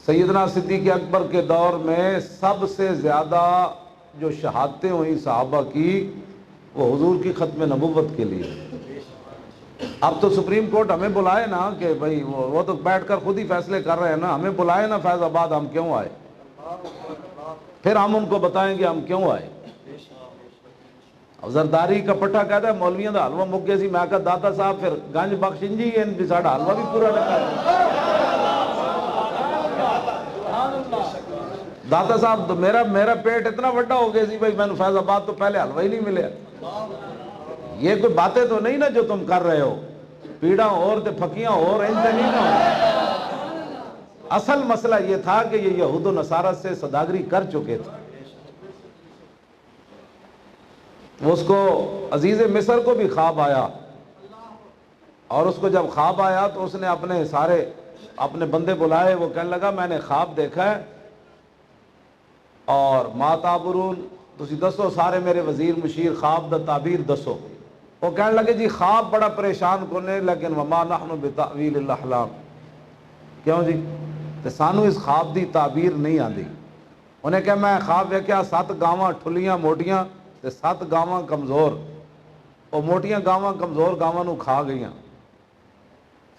سیدنا صدیق اکبر کے دور میں سب سے زیادہ جو شہادتیں ہوئیں صحابہ کی وہ حضور کی ختم نبوت کے لیے۔ اب تو سپریم کورٹ ہمیں بلائے نا کہ بھئی وہ تو بیٹھ کر خود ہی فیصلے کر رہے ہیں نا، ہمیں بلائے نا فیض آباد، ہم کیوں آئے؟ پھر ہم ان کو بتائیں گے ہم کیوں آئے۔ زرداری کا پٹھا کہتا ہے مولویاں دا حلوہ مک گیا سی، میں کہا داتا صاحب پھر گنج بخشن جی ان بھی ساڑھا حلوہ بھی پورا نہ کر۔ داتا صاحب تو میرا پیٹ اتنا بڑا ہو گیا سی بھائی میں نے فیض آباد تو پہلے حلوہ ہی نہیں ملے۔ یہ کوئی باتیں تو نہیں نا جو تم کر رہے ہو، پیڑا اور تے پھکیاں اور ان تے نہیں نا۔ اصل مسئلہ یہ تھا کہ یہ یہود و نصارہ سے صداگری کر چکے تھے۔ اس کو عزیز مصر کو بھی خواب آیا، اور اس کو جب خواب آیا تو اس نے اپنے بندے بلائے، وہ کہنے لگا میں نے خواب دیکھا ہے اور ما تعبرون تسی دسو سارے میرے وزیر مشیر خواب دا تعبیر دسو۔ وہ کہنے لگے جی خواب بڑا پریشان کرنے لیکن وما نحن بتاویل الاحلام، کیوں جی تے سانو اس خواب دی تعبیر نہیں آندی۔ انہیں کہا میں خواب ویکھیا 7 گاواں ٹھلیاں موٹیاں تے 7 گاواں کمزور، وہ موٹیاں گاواں کمزور گاواں نو کھا گئیاں،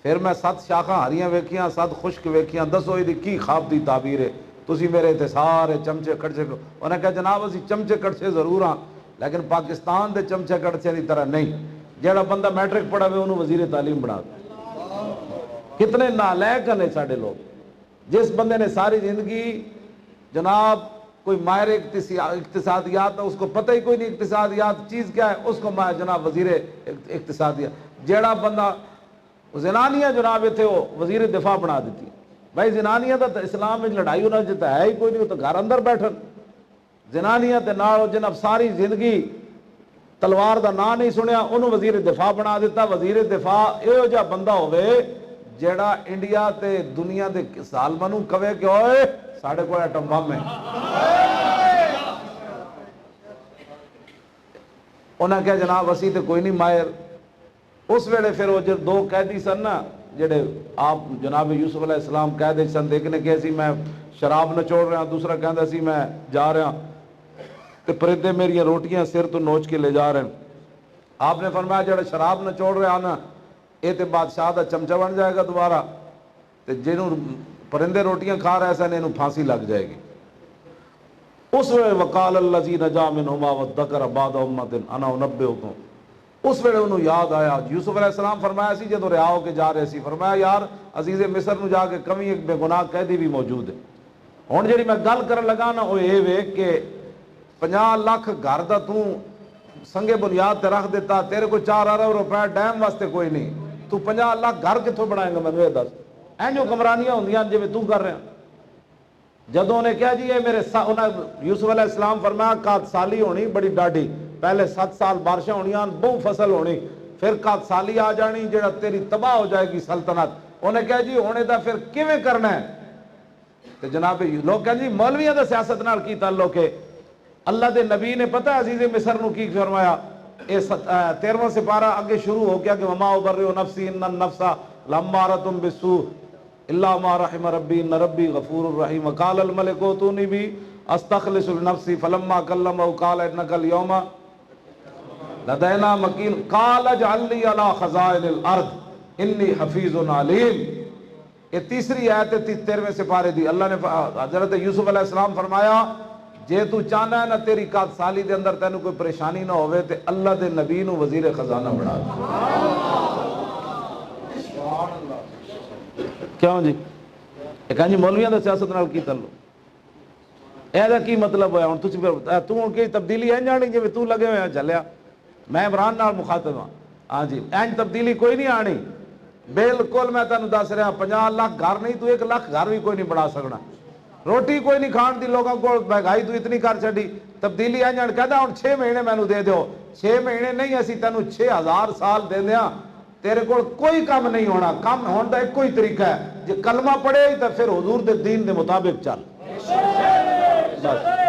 پھر میں 7 شاخاں ہریاں ویکھیاں 7 خشک ویکھیاں، دسو یہ کی خواب دی تعبیر ہے؟ تسی میرے تے سارے چمچے کڑچے کو۔ انہیں کہا جناب اسی چمچے کڑچے ضرور ہاں لیکن پاکستان دے چمچے کڑچے دی طرح نہیں، جیڑا بندہ میٹرک پڑھا ہوئے انہوں وزیر تعلیم بنا دے۔ کتنے نالائق ہیں ساڈے لوگ۔ جس بندے نے ساری زندگی جناب کوئی ماہر اقتصادیات اس کو پتہ ہی کوئی نہیں اقتصادیات چیز کیا ہے، اس کو جناب وزیر اقتصادیات، جیڑا بندہ زنانیاں جناب تھے وہ وزیر دفاع بنا دیتی۔ بھائی زنانیاں تو اسلام میں لڑائی ہونا جتا ہے ہی کوئی نہیں، وہ تو گھر اندر بیٹھن۔ زنانیاں تے نال جناب ساری زندگی تلوار دا نام نہیں سنیا، انہوں وزیر دفاع بنا دیتا۔ وزیر دفاع یہ جا بندہ ہوئے جیڑا انڈیا تے دنیا دے سالمنوں کہے کہ اوئے ساڑھے کوئی ایٹم بم ہے۔ انہاں کہا جناب اسی تے کوئی نہیں ماہر۔ اس ویلے پھر وہ جو 2 قیدی سن نا جڑے آپ جناب یوسف علیہ السلام قیدی سن، دیکھنے کہ سی میں شراب نچوڑ رہا، دوسرا کہندا سی میں جا رہا تے پرندے میری روٹیاں سر تو نوچ کے لے جا رہے ہیں۔ آپ نے فرمایا جڑا شراب نچوڑ رہا نا یہ تے بادشاہ دا چمچہ بن جائے گا دوبارہ، تے جنہوں پرندے روٹیاں کھا رہا ایسا انہوں پھانسی لگ جائے گی۔ اس وقت وقال الذی نجا منہما وادکر بعد امۃ انا انبئکم، اس ویلے انہوں یاد آیا یوسف علیہ السلام فرمایا سی جدو رہا ہو کے جا رہے سی، فرمایا یار عزیز مصر نو جا کے کمی ایک بے گناہ قیدی بھی موجود ہے۔ ہن جڑی میں گل کرن لگا نا وہ یہ وے کہ 50 لاکھ گھر دا تو سنگے بنیاد تے رکھ دیتا، تیرے کو 4 ارب روپے ڈیم واسطے کوئی نہیں، تو 50 لاکھ گھر کتوں بنائے گا؟ میں دس این جو کمرانیاں ہوندیاں جی تو کر رہے ہیں۔ جدوں نے کہا جی یہ میرے یوسف علیہ السلام فرمایا کات سالی ہونی بڑی ڈاڈی، پہلے 7 سال بارشیں ہونیاں بہو فصل ہونی، پھر کات سالی آ جانی جڑا تیری تباہ ہو جائے گی سلطنت۔ انہیں کہا جی ہونے دا پھر کیویں کرنا ہے؟ تو جناب لوگ کہیں جی مولویاں دا سیاست نال کی تعلق ہے؟ اللہ دے نبی نے پتہ عزیز مصر نو کی فرمایا؟ 13واں سپارہ اگے شروع ہو گیا کہ وما ابرئ نفسی ان النفس لامارۃ بالسوء الا ما رحم ربی ان ربی غفور الرحیم وقال الملک اوتونی بی استخلص لنفسی فلما کلمہ قال انک اليوم لدینا مکین قال اجعل لی علی خزائن الارض انی حفیظ علیم۔ یہ تیسری آیت 13ویں سپارے دی۔ اللہ نے حضرت یوسف علیہ السلام فرمایا جے تو چاہنا ہے نا تیری قات سالی دے اندر تینوں کوئی پریشانی نہ ہوئے تے اللہ دے نبی نو وزیر خزانہ بنا کیوں جی؟ یہ کہاں جی مولویاں دا سیاست نال کی تعلق؟ اے دا کی مطلب ہویا؟ تو ان کی تبدیلی ہے جانی جی تو لگے ہوئے ہیں چلیا؟ میں عمران نال مخاطب ہاں، ہاں جی این تبدیلی کوئی نہیں آنی بالکل۔ میں تینوں دس رہا 50 لاکھ گھر نہیں تو 1 لاکھ گھر بھی کوئی نہیں بنا سکنا، روٹی کوئی نہیں کھان دی لوگوں کو، مہنگائی تو اتنی کر چڑی۔ تبدیلی ہے جان کہتا ہوں 6 مہینے میں دے دیو، 6 مہینے نہیں اسی تینوں 6000 سال دے دیا، تیرے کو کوئی کام نہیں ہونا۔ کام ہونے دا ایک کوئی طریقہ ہے، جی کلمہ پڑھے تو پھر حضور دے دین دے مطابق چل بس۔